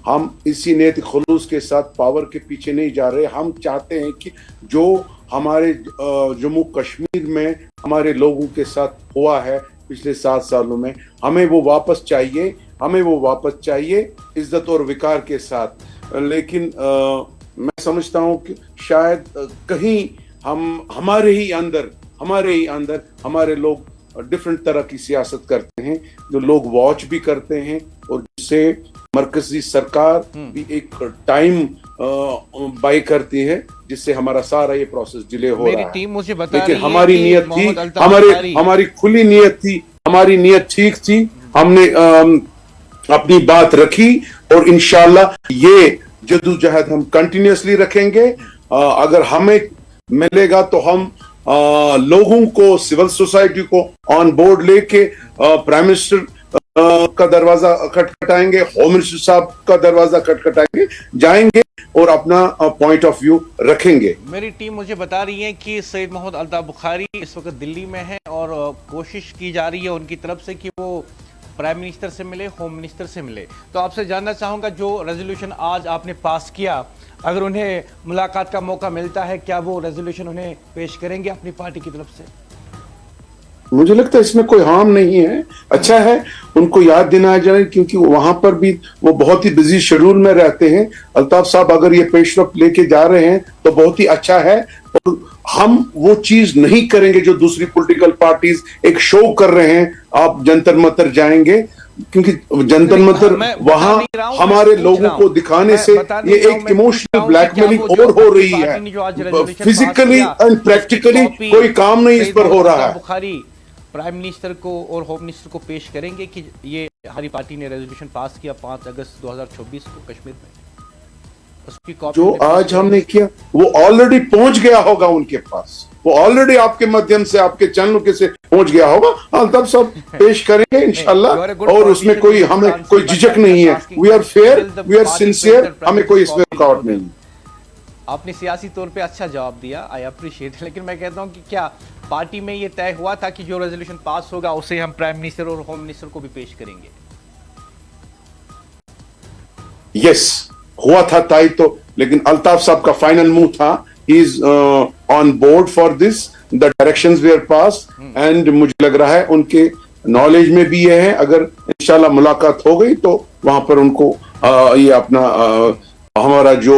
हम इसी नीयत खुलूस के साथ पावर के पीछे नहीं जा रहे। हम चाहते हैं कि जो हमारे जम्मू कश्मीर में हमारे लोगों के साथ हुआ है पिछले 7 सालों में, हमें वो वापस चाहिए, हमें वो वापस चाहिए इज्जत और विकार के साथ। लेकिन मैं समझता हूँ कि शायद कहीं हमारे ही अंदर हमारे लोग डिफरेंट तरह की सियासत करते हैं, जो लोग वॉच भी करते हैं, और जिससे मरकजी सरकार भी एक टाइम बाय करती है, जिससे हमारा सारा ये प्रोसेस डिले हो रहा है। टीम मुझे बता लेकिन रही है हमारी कि नीयत थी, हमारी खुली नीयत थी, हमारी नीयत ठीक थी, हमने अपनी बात रखी, और इंशाल्लाह ये जदोजहद हम कंटिन्यूसली रखेंगे। अगर हमें मिलेगा तो हम लोगों को, सिविल सोसाइटी को ऑन बोर्ड लेके प्राइम मिनिस्टर का दरवाजा खटखटाएंगे, होम मिनिस्टर साहब का दरवाजा खटखटाएंगे, जाएंगे और अपना पॉइंट ऑफ व्यू रखेंगे। मेरी टीम मुझे बता रही है कि सैयद मोहम्मद अल्ताफ बुखारी इस वक्त दिल्ली में है और कोशिश की जा रही है उनकी तरफ से कि वो प्राइम मिनिस्टर से मिले, होम मिनिस्टर से मिले। तो आपसे जानना चाहूँगा, जो रेजोल्यूशन आज आपने पास किया, अगर उन्हें मुलाकात का मौका मिलता है, क्या वो रेजोल्यूशन उन्हें पेश करेंगे अपनी पार्टी की तरफ से? मुझे लगता है इसमें कोई हार्म नहीं है, अच्छा है उनको याद दिलाया जाए, क्योंकि वहां पर भी वो बहुत ही बिजी शेड्यूल में रहते हैं। अल्ताफ साहब अगर ये पेशरफ लेके जा रहे हैं तो बहुत ही अच्छा है, और हम वो चीज नहीं करेंगे जो दूसरी पॉलिटिकल पार्टीज एक शो कर रहे हैं। आप जंतर मंतर जाएंगे, क्योंकि जंतर मंतर वहां हमारे लोगों को दिखाने से ये एक इमोशनल ब्लैकमेलिंग और हो रही है, फिजिकली एंड प्रैक्टिकली कोई काम नहीं इस पर हो रहा है। बुखारी प्राइम मिनिस्टर को और होम मिनिस्टर को पेश करेंगे कि ये हमारी पार्टी ने रेजोल्यूशन पास किया 5 अगस्त 2024 को कश्मीर में, उसकी कॉपी जो आज हमने किया वो ऑलरेडी पहुंच गया होगा उनके पास, वो ऑलरेडी आपके माध्यम से, आपके चैनलों के से पहुंच गया होगा। अल्ताफ साहब पेश करेंगे इंशाल्लाह, और उसमें कोई हमें कोई झिझक नहीं है। We are fair, we are sincere, हमें कोई इसमें रुकावट नहीं। आपने सियासी तौर पे अच्छा जवाब दिया, आई अप्रिशिएट, लेकिन मैं कहता हूं कि क्या पार्टी में ये तय हुआ था कि जो रेजोल्यूशन पास होगा उसे हम प्राइम मिनिस्टर और होम मिनिस्टर को भी पेश करेंगे? यस, हुआ था तय तो, लेकिन अल्ताफ साहब का फाइनल मूव था, he is on board for this, the directions they are pass, and मुझे लग रहा है उनके नॉलेज में भी ये है, अगर इंशाल्लाह मुलाकात हो गई तो वहां पर उनको ये अपना हमारा जो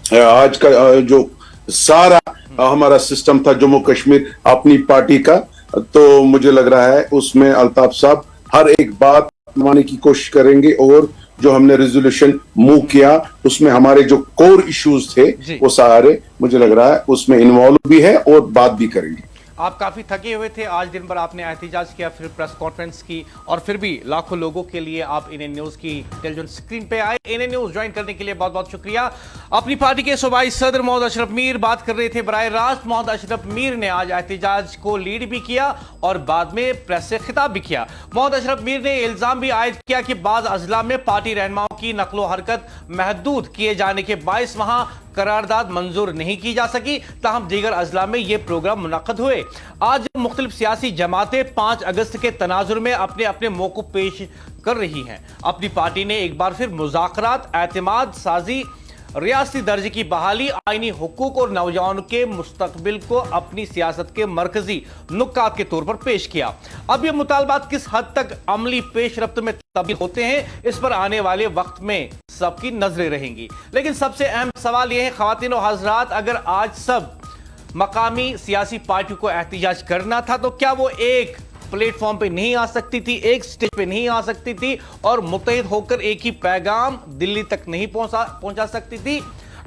आज का जो सारा हमारा सिस्टम था जम्मू कश्मीर अपनी पार्टी का, तो मुझे लग रहा है उसमें अल्ताफ साहब हर एक बात मानने की कोशिश करेंगे, और जो हमने रेजोल्यूशन मूव किया उसमें हमारे जो कोर इश्यूज थे वो सारे मुझे लग रहा है उसमें इन्वॉल्व भी है और बात भी करेंगे। आप काफी थके हुए थे, आज दिन भर आपने एहतिजाज किया, फिर प्रेस कॉन्फ्रेंस की, और फिर भी लाखों लोगों के लिए आप एएनएन न्यूज की टेलीविजन स्क्रीन पे आए। एएनएन न्यूज ज्वाइन करने के लिए बहुत बहुत शुक्रिया। अपनी पार्टी के सूबाई सदर मोहम्मद अशरफ मीर बात कर रहे थे बराह रास्त। मोहम्मद अशरफ मीर ने आज एहतिजाज को लीड भी किया और बाद में प्रेस से खिताब भी किया। मोहम्मद अशरफ मीर ने इल्जाम भी आयद किया कि बाज़ अजला में पार्टी रहनुमाओं की नकलो हरकत महदूद किए जाने के बायस वहां करारदाद मंजूर नहीं की जा सकी, ताहम दीगर अजला में ये प्रोग्राम मुनक्कद हुए। आज मुख्तलिफ सियासी जमातें 5 अगस्त के तनाजुर में अपने अपने मौक़िफ़ पेश कर रही हैं। अपनी पार्टी ने एक बार फिर मुज़ाकरात, एतमाद साजी, रियासती दर्जे की बहाली, आईनी हुकूक और नौजवानों के मुस्तकबिल को अपनी सियासत के मरकजी नुकात के तौर पर पेश किया। अब ये मुतालबात किस हद तक अमली पेश रफ्त में तब्दील होते हैं, इस पर आने वाले वक्त में सबकी नजरें रहेंगी। लेकिन सबसे अहम सवाल यह है ख़वातीन और हज़रात, अगर आज सब मकामी सियासी पार्टियों को एहतिजाज करना था तो क्या वो एक प्लेटफॉर्म पे नहीं आ सकती थी, एक स्टेज पे नहीं आ सकती थी और मुत्तहिद होकर एक ही पैगाम दिल्ली तक नहीं पहुंचा सकती थी?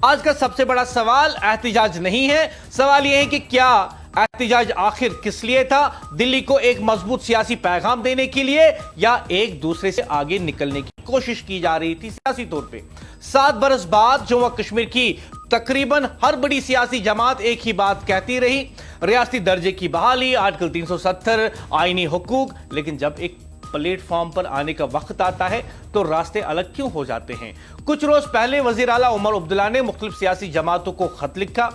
आज का सबसे बड़ा सवाल एहतिजाज नहीं है, सवाल यह है कि क्या एहतिजाज आखिर किस लिए था? दिल्ली को एक मजबूत सियासी पैगाम देने के लिए या एक दूसरे से आगे निकलने की कोशिश की जा रही थी सियासी तौर पे? 7 बरस बाद जम्मू कश्मीर की तकरीबन हर बड़ी सियासी जमात एक ही बात कहती रही, रियासती दर्जे की बहाली, आर्टिकल 370, आईनी हुकूक। लेकिन जब एक प्लेटफॉर्म पर आने का वक्त आता है तो रास्ते अलग क्यों हो जाते हैं? कुछ रोज पहले वजीर आला उमर अब्दुल्ला ने मुख्तलिफ सियासी जमातों को खत लिखा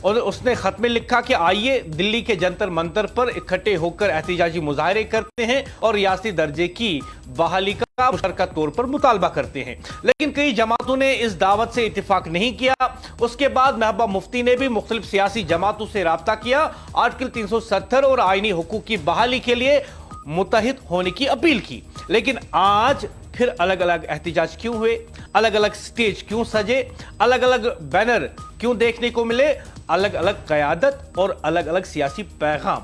और उसने खत में लिखा कि आइए दिल्ली के जंतर मंतर पर इकट्ठे होकर एहतिजाजी मुजाहरे करते हैं और रियासती दर्जे की बहाली का मुशतरका तौर पर मुतालबा करते हैं। लेकिन कई जमातों ने इस दावत से इत्तेफाक नहीं किया। उसके बाद महबूबा मुफ्ती ने भी मुख्तलिफ सियासी जमातों से राब्ता किया, आर्टिकल 370 और आईनी हुकूक की बहाली के लिए मुत्तहिद होने की अपील की। लेकिन आज फिर अलग अलग एहतिजाज क्यों हुए? अलग अलग स्टेज क्यों सजे? अलग अलग बैनर क्यों देखने को मिले? अलग अलग क़यादत और अलग अलग सियासी पैगाम।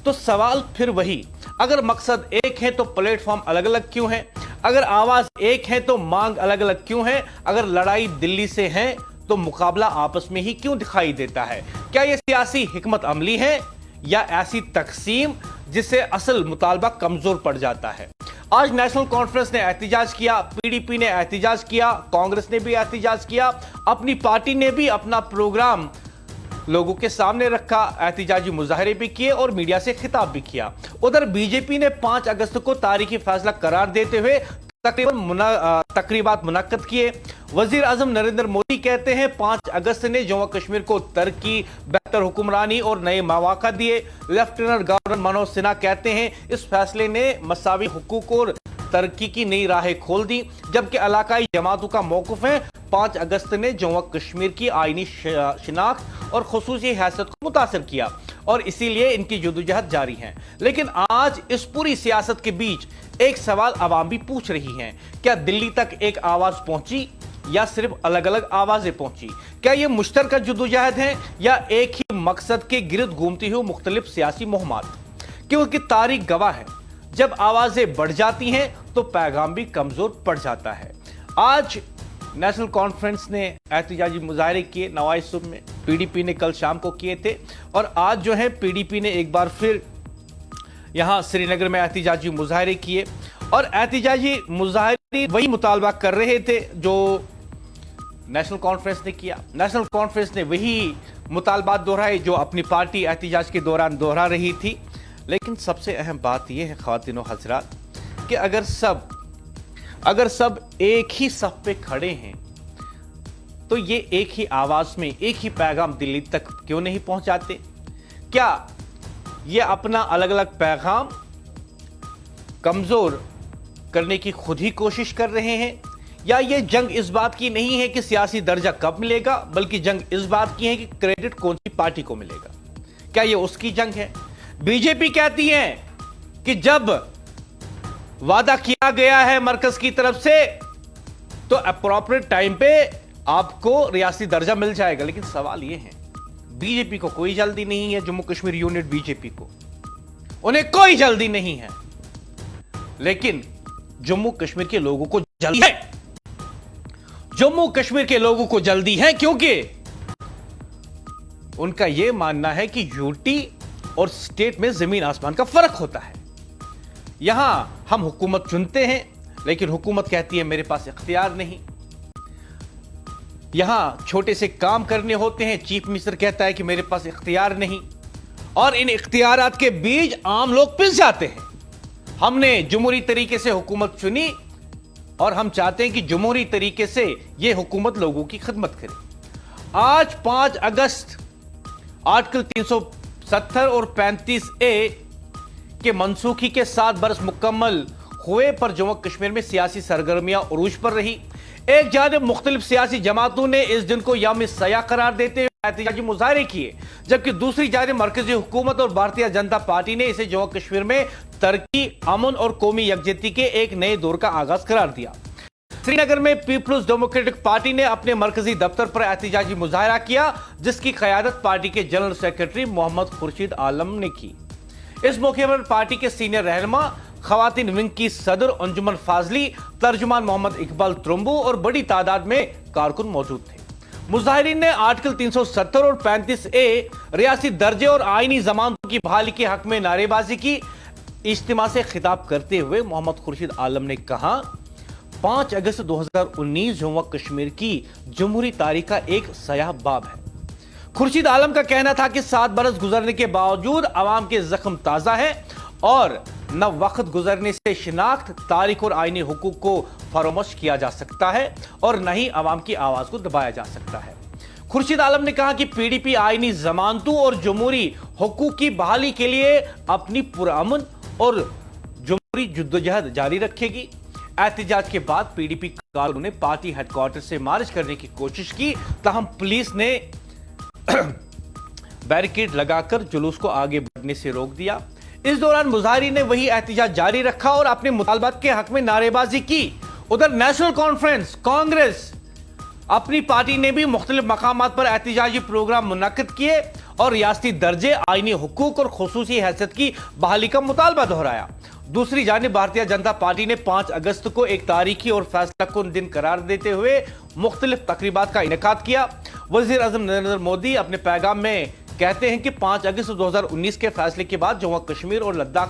तो सवाल फिर वही, अगर मकसद एक है तो प्लेटफॉर्म अलग अलग क्यों है? अगर आवाज एक है तो मांग अलग अलग क्यों है? अगर लड़ाई दिल्ली से है तो मुकाबला आपस में ही क्यों दिखाई देता है? क्या यह सियासी हिकमत अमली है या ऐसी तकसीम जिससे असल मुतालबा कमजोर पड़ जाता है? आज नेशनल कॉन्फ्रेंस ने एहतिजाज किया, पीडीपी ने एहतिजाज किया, कांग्रेस ने भी एहतिजाज किया, अपनी पार्टी ने भी अपना प्रोग्राम लोगों के सामने रखा, एहतिजाजी मुजाहरे भी किए और मीडिया से खिताब भी किया। उधर बीजेपी ने 5 अगस्त को तारीखी फैसला करार देते हुए तकरीबात मुनक्कद किए। वजीर आजम नरेंद्र मोदी कहते हैं 5 अगस्त ने जम्मू कश्मीर को तरक्की, बेहतर हुक्मरानी और नए मौका दिए। लेफ्टिनेंट गवर्नर मनोज सिन्हा कहते हैं इस फैसले ने मसावी हुकूक और तरक्की की नई राहें खोल दी। जबकि इलाकाई जमातों का मौक़िफ़ है 5 अगस्त ने जम्मू कश्मीर की आईनी शिनाख्त और खुसूसी हैसियत को मुतासर किया और इसीलिए इनकी जदोजहद जारी है। लेकिन आज इस पूरी सियासत के बीच एक सवाल आवाम भी पूछ रही है, क्या दिल्ली तक एक आवाज पहुंची या सिर्फ अलग अलग आवाजें पहुंची? क्या यह मुश्तरका जदोजहद है या एक ही मकसद के गिरद घूमती हुई मुख्तलिफ सियासी मुहिमात? क्योंकि तारीख गवाह है, जब आवाजें बढ़ जाती हैं तो पैगाम भी कमजोर पड़ जाता है। आज नेशनल कॉन्फ्रेंस ने एहतिजाजी मुजाहरे किए नवाज सुबह में, पीडीपी ने कल शाम को किए थे और आज जो है पीडीपी ने एक बार फिर यहां श्रीनगर में एहतिजाजी मुजाहरे किए और एहतिजाजी मुजाहरे वही मुतालबा कर रहे थे जो नेशनल कॉन्फ्रेंस ने किया। नेशनल कॉन्फ्रेंस ने वही मुतालबात दोहराए जो अपनी पार्टी एहतिजाज के दौरान दोहरा रही थी। लेकिन सबसे अहम बात यह है ख्वातीन और हजरात कि अगर सब एक ही सफ पे खड़े हैं तो ये एक ही आवाज में एक ही पैगाम दिल्ली तक क्यों नहीं पहुंचाते? क्या ये अपना अलग अलग पैगाम कमजोर करने की खुद ही कोशिश कर रहे हैं? या ये जंग इस बात की नहीं है कि सियासी दर्जा कब मिलेगा, बल्कि जंग इस बात की है कि क्रेडिट कौन सी पार्टी को मिलेगा? क्या ये उसकी जंग है? बीजेपी कहती है कि जब वादा किया गया है मरकज की तरफ से तो अप्रोप्रिएट टाइम पे आपको रियासती दर्जा मिल जाएगा। लेकिन सवाल यह है, बीजेपी को कोई जल्दी नहीं है, जम्मू कश्मीर यूनिट बीजेपी को उन्हें कोई जल्दी नहीं है, लेकिन जम्मू कश्मीर के लोगों को जल्दी है। जम्मू कश्मीर के लोगों को जल्दी है क्योंकि उनका यह मानना है कि यूटी और स्टेट में जमीन आसमान का फर्क होता है। यहां हम हुकूमत चुनते हैं लेकिन हुकूमत कहती है मेरे पास इख्तियार नहीं। यहां छोटे से काम करने होते हैं, चीफ मिनिस्टर कहता है कि मेरे पास इख्तियार नहीं, और इन इख्तियारात के बीच आम लोग पिस जाते हैं। हमने जमहूरी तरीके से हुकूमत चुनी और हम चाहते हैं कि जमहूरी तरीके से यह हुकूमत लोगों की खिदमत करे। आज 5 अगस्त आर्टिकल 370 और 35A के मनसूखी के 7 बरस मुकम्मल हुए पर जम्मू कश्मीर में सियासी सरगर्मियां उरूज पर रही। एक जानिब मुख्तलिफ सियासी जमातों ने इस दिन को यौम सयाह करार देते हुए एहतिजाजी मुजाहरे किए, जबकि दूसरी जानिब मरकजी हुकूमत और भारतीय जनता पार्टी ने इसे जम्मू कश्मीर में तरक्की, अमन और कौमी यकजहती के एक नए दौर का आगाज करार दिया। श्रीनगर में पीपल्स डेमोक्रेटिक पार्टी ने अपने मरकजी दफ्तर पर एहतिजाजी मुजाहरा किया, जिसकी क़यादत पार्टी के जनरल सेक्रेटरी मोहम्मद खुर्शीद आलम ने की। इस मौके पर पार्टी के सीनियर रहनुमा, खवातीन विंग की सदर अंजुमन फाजली, तर्जुमान मोहम्मद इकबाल त्रुम्बू और बड़ी तादाद में कारकुन मौजूद थे। मुजाहिरीन ने आर्टिकल 370 और 35A रियासी दर्जे और आईनी जमानतों की बहाली के हक में नारेबाजी की। इज्तिमा से खिताब करते हुए मोहम्मद खुर्शीद आलम ने कहा, 5 अगस्त 2019 जम्मू कश्मीर की जमहूरी तारीख का एक सयाह बाब है। खुर्शीद आलम का कहना था कि 7 बरस गुजरने के बावजूद अवाम के जख्म ताजा है और न वक्त गुजरने से शिनाख्त, तारीख और आईनी हुकूक को फरोमश किया जा सकता है और न ही अवाम की आवाज को दबाया जा सकता है। खुर्शीद आलम ने कहा कि पीडीपी आईनी जमानतों और जमहूरी हुकूक की बहाली के लिए अपनी पुरअमन और जमहूरी जद्दोजहद जारी रखेगी। एहतजाज के बाद पीडीपी कारकुनों ने पार्टी हेडक्वार्टर से मार्च करने की कोशिश की, ताहम पुलिस ने बैरिकेड लगाकर जुलूस को आगे बढ़ने से रोक दिया। इस दौरान मुजाहिरीन ने वही एहतजाज जारी रखा और अपने मुतालबात के हक में नारेबाजी की। उधर नेशनल कॉन्फ्रेंस कांग्रेस अपनी पार्टी ने भी मुख्तलिफ मकामात पर एहतजाजी प्रोग्राम मुनक्किद किए और रियासती दर्जे, आईनी हुकूक और खुसूसी हैसियत की बहाली का मुतालबा दोहराया। दूसरी जानिब भारतीय जनता पार्टी ने 5 अगस्त को एक तारीखी और फैसला कुन दिन करार देते हुए मुख्तलिफ तकरीबात का इनेकाद किया। वजीर आजम नरेंद्र मोदी अपने पैगाम में कहते हैं कि 5 अगस्त 2019 के फैसले के बाद जम्मू कश्मीर और लद्दाख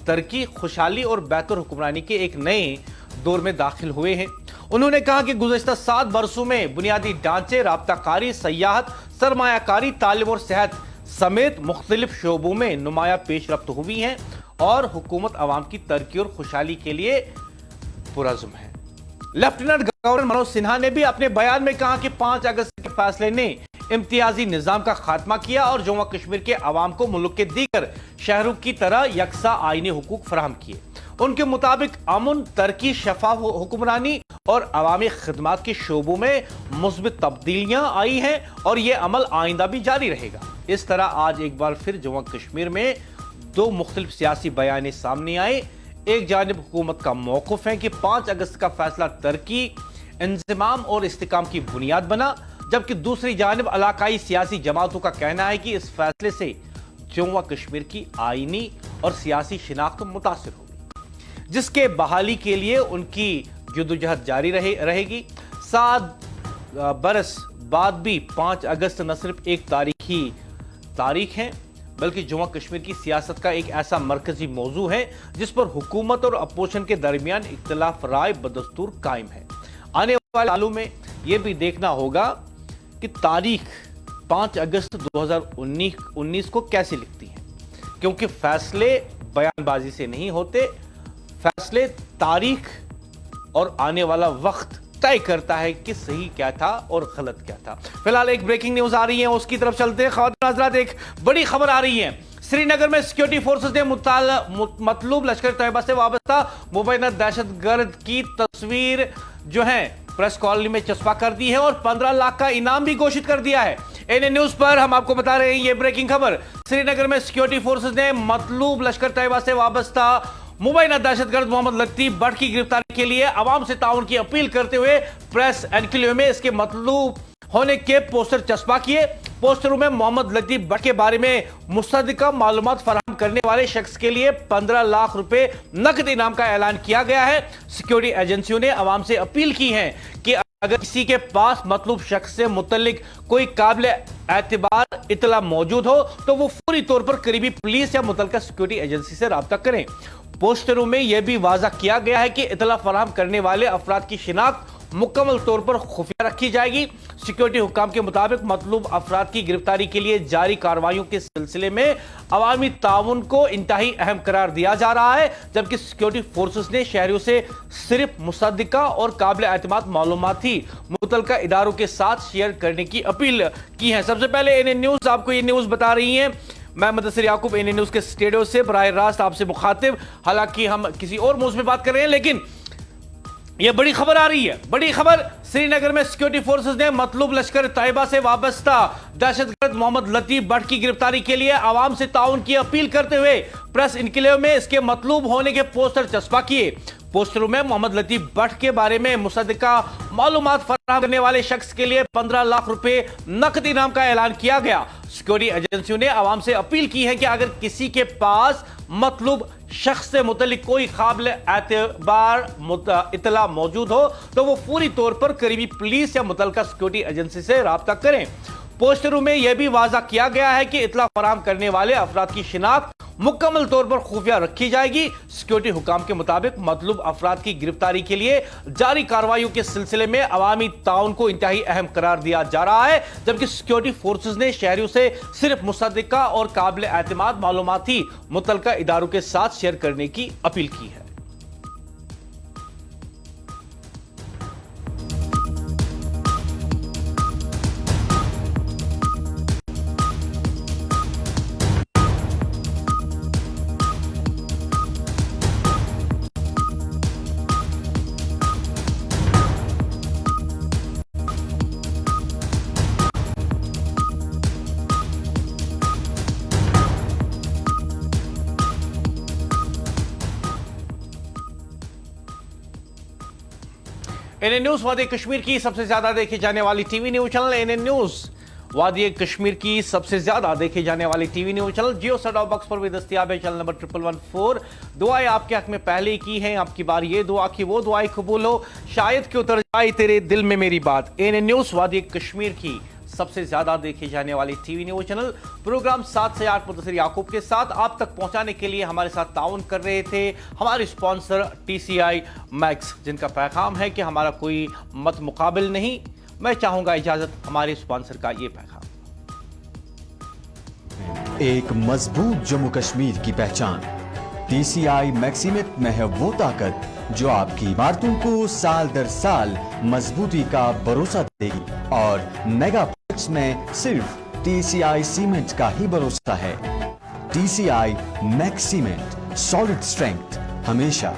तरक्की, खुशहाली और बेहतर हुक्मरानी के एक नए दौर में दाखिल हुए हैं। उन्होंने कहा कि गुज़श्ता 7 बरसों में बुनियादी ढांचे, राब्ताकारी, सयाहत, सरमायाकारी, तालीम और सेहत समेत मुख्तलिफ शोबों में नुमाया पेशरफ्त हुई है और हुकूमत अवाम की तरक्की और खुशहाली के लिए पुरज़्म है। लेफ्टिनेंट गवर्नर मनोज सिन्हा ने भी अपने बयान में कहा कि 5 अगस्त के फैसले ने इम्तियाजी निजाम का खात्मा किया और जम्मू कश्मीर के अवाम को मुल्क के दीगर शहरों की तरह यकसा आईनी हुकूक फराहम किए। उनके मुताबिक अमन, तरक्की, शफाफ हुक्मरानी और अवामी खिदमात के शोबों में मुस्बित तब्दीलियां आई हैं और यह अमल आइंदा भी जारी रहेगा। इस तरह आज एक बार फिर जम्मू कश्मीर में 2 मुख्तलिफ सियासी बयान सामने आए। एक जानिब हुकूमत का मौक़िफ़ है कि 5 अगस्त का फैसला तरक्की, इंज़िमाम और इस्तिकाम की बुनियाद बना, जबकि दूसरी जानिब इलाकाई सियासी जमातों का कहना है कि इस फैसले से जम्मू कश्मीर की आईनी और सियासी शिनाख्त मुतासिर होगी, जिसके बहाली के लिए उनकी जद्दोजहद जारी रहेगी। 7 बरस बाद भी 5 अगस्त न सिर्फ एक तारीख है बल्कि जम्मू कश्मीर की सियासत का एक ऐसा मरकजी मौजू है जिस पर हुकूमत और अपोजिशन के दरमियान इख्तिलाफ राय बदस्तूर कायम है। आने वाले सालों में यह भी देखना होगा कि तारीख 5 अगस्त 2019 को कैसे लिखती है, क्योंकि फैसले बयानबाजी से नहीं होते, फैसले तारीख और आने वाला वक्त तय करता है कि सही क्या था और गलत क्या था। फिलहाल एक ब्रेकिंग न्यूज आ रही है, उसकी तरफ चलते हैं। ख़वातीन हज़रात, एक बड़ी खबर आ रही है। श्रीनगर में सिक्योरिटी फोर्सेस ने मतलूब लश्कर तैयबा से वाबस्ता मुबैना दहशतगर्द की तस्वीर जो है प्रेस कॉलोनी में चस्पा कर दी है और 15 लाख का इनाम भी घोषित कर दिया है। एनएन न्यूज पर हम आपको बता रहे हैं ये ब्रेकिंग खबर। श्रीनगर में सिक्योरिटी फोर्सेस ने मतलूब लश्कर तैयबा से वाबस्ता मुबैना दहशतगर्द मोहम्मद लतीफ भट्ट की गिरफ्तारी के लिए अवाम से ताउन की अपील करते हुए प्रेस एनक्लेव में इसके मतलूब होने के पोस्टर चस्पा किए। पोस्टरों में मोहम्मद लतीफ भट्ट के बारे में मुसद्दिका मालूमात फराहम करने वाले शख्स के लिए 15 लाख रुपए नकद इनाम का ऐलान किया गया है। सिक्योरिटी एजेंसियों ने अवाम से अपील की है कि अगर किसी के पास मतलूब शख्स से मुतल्लिक कोई काबिल एतबार इतला मौजूद हो तो वो फौरी तौर पर करीबी पुलिस या मुतल्लिका सिक्योरिटी एजेंसी से राब्ता करें। पोस्टरों में यह भी वाज़ा किया गया है कि इतला फराहम करने वाले अफराद की शिनाख्त मुकम्मल तौर पर खुफिया रखी जाएगी। सिक्योरिटी हुक्काम के मुताबिक मतलूब अफराद की गिरफ्तारी के लिए जारी कार्रवाइयों के सिलसिले में अवामी ताउन को इंतहाई अहम करार दिया जा रहा है, जबकि सिक्योरिटी फोर्सेस ने शहरियों से सिर्फ मुसद्दिका और काबिल एतमाद मालूमात ही मुतल्लिका इदारों के साथ शेयर करने की अपील की है। सबसे पहले एनएन न्यूज आपको ये न्यूज बता रही है। मैं मुदस्सिर याकूब एनएन न्यूज के स्टूडियो से बराह रास्त आपसे मुखातिब। हालांकि हम किसी और मौजूद में बात कर रहे हैं, लेकिन यह बड़ी खबर आ रही है। बड़ी खबर, श्रीनगर में सिक्योरिटी फोर्सेस ने मतलूब लश्कर तैयबा से वाबस्ता दहशतगर्द मोहम्मद लतीफ भट्ट की गिरफ्तारी के लिए आवाम से ताउन की अपील करते हुए प्रेस इनक्लेव में इसके मतलूब होने के पोस्टर चस्पा किए। पोस्टरों में मोहम्मद लतीफ भट्ट के बारे में मुसद्दिका मालूमात फराहम करने वाले शख्स के लिए 15 लाख रुपए नकद इनाम का ऐलान किया गया। सिक्योरिटी एजेंसियों ने आवाम से अपील की है कि अगर किसी के पास مطلوب شخص سے متعلق کوئی قابل اعتبار اطلاع موجود ہو تو وہ فوری طور پر قریبی پولیس یا متعلقہ سیکورٹی ایجنسی سے رابطہ کریں۔ پوسٹروں میں یہ بھی واضح کیا گیا ہے کہ اطلاع فراہم کرنے والے افراد کی شناخت مکمل طور پر خفیہ رکھی جائے گی۔ سیکورٹی حکام کے مطابق مطلوب افراد کی گرفتاری کے لیے جاری کارروائیوں کے سلسلے میں عوامی تعاون کو انتہائی اہم قرار دیا جا رہا ہے، جبکہ سیکورٹی فورسز نے شہریوں سے صرف مصدقہ اور قابل اعتماد معلومات ہی متعلقہ اداروں کے ساتھ شیئر کرنے کی اپیل کی ہے۔ این نیوز وادی کشمیر کی سب سے زیادہ دیکھی جانے والی T V news channel N news وادی کشمیر کی سب سے زیادہ دیکھی جانے والی T V news channel Jio set top box پر بھی دستیاب ہے، چینل نمبر 1114۔ دعائیں آپ کے حق میں پہلے ہی کی ہیں، آپ کی بار یہ دعا کہ وہ دعائیں قبول ہو، شاید کہ اتر جائے تیرے دل میں میری بات۔ این نیوز وادی کشمیر کی سب سے زیادہ دیکھی جانے والی T V news channel programme 7 سے 8 مدثر یعقوب کے ساتھ آپ تک پہنچانے کے لیے ہمارے ساتھ تعاون کر رہے تھے ہمارے اسپانسر ٹی سی آئی میکس، جن کا پیغام ہے کہ ہمارا کوئی مت مقابل نہیں۔ میں چاہوں گا اجازت ہمارے اسپانسر کا یہ پیغام۔ ایک مضبوط جموں کشمیر کی پہچان ٹی سی آئی میکسیمٹ میں ہے وہ طاقت جو آپ کی عمارتوں کو سال در سال مضبوطی کا بھروسہ دے گی، اور میگا پروجیکٹس میں صرف ٹی سی آئی سیمنٹ کا ہی بھروسہ ہے۔ ٹی سی آئی میکسیمٹ، سالڈ اسٹرینتھ ہمیشہ۔